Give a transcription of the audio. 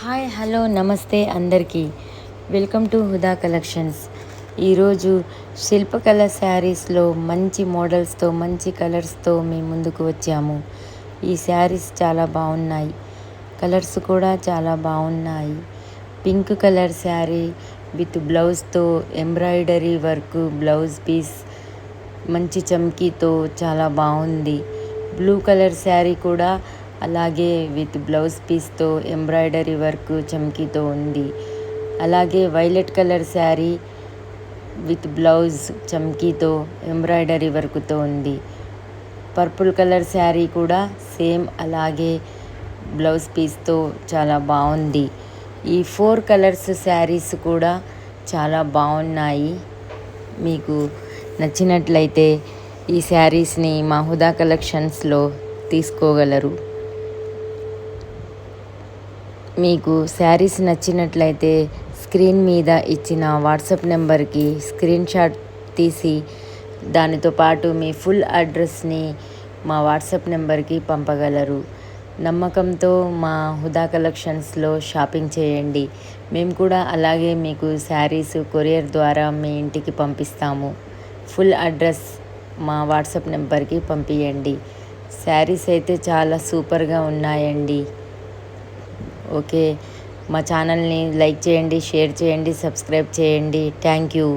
Hi hello నమస్తే అందరికీ. Welcome to Huda collections. ఈరోజు శిల్పకళ శారీస్లో మంచి మోడల్స్తో మంచి కలర్స్తో మీ ముందుకు వచ్చాము. ఈ శారీస్ చాలా బాగున్నాయి, కలర్స్ కూడా చాలా బాగున్నాయి. పింక్ కలర్ శారీ విత్ బ్లౌజ్తో ఎంబ్రాయిడరీ వర్క్ బ్లౌజ్ పీస్ మంచి చమ్కీతో చాలా బాగుంది. బ్లూ కలర్ శారీ కూడా అలాగే విత్ బ్లౌజ్ పీస్తో ఎంబ్రాయిడరీ వర్క్ చమ్కీతో ఉంది. అలాగే violet colour sari with blouse చమ్కీతో ఎంబ్రాయిడరీ వర్క్తో ఉంది. పర్పుల్ కలర్ శారీ కూడా సేమ్ అలాగే బ్లౌజ్ పీస్తో చాలా బాగుంది. ఈ 4 కలర్స్ శారీస్ కూడా చాలా బాగున్నాయి. మీకు నచ్చినట్లయితే ఈ శారీస్ని మా హుదా కలెక్షన్స్లో తీసుకోగలరు. మీకు శారీస్ నచ్చినట్లయితే స్క్రీన్ మీద ఇచ్చిన వాట్సాప్ నెంబర్కి స్క్రీన్ షాట్ తీసి దానితో పాటు మీ ఫుల్ అడ్రస్ని మా వాట్సాప్ నెంబర్కి పంపగలరు. నమ్మకంతో మా హుదా కలెక్షన్స్లో షాపింగ్ చేయండి. మేము కూడా అలాగే మీకు శారీస్ కొరియర్ ద్వారా మీ ఇంటికి పంపిస్తాము. ఫుల్ అడ్రస్ మా వాట్సాప్ నెంబర్కి పంపించండి. శారీస్ అయితే చాలా సూపర్గా ఉన్నాయండి. ఓకే, మా ఛానల్ని లైక్ చేయండి, షేర్ చేయండి, సబ్స్క్రైబ్ చేయండి. Thank you.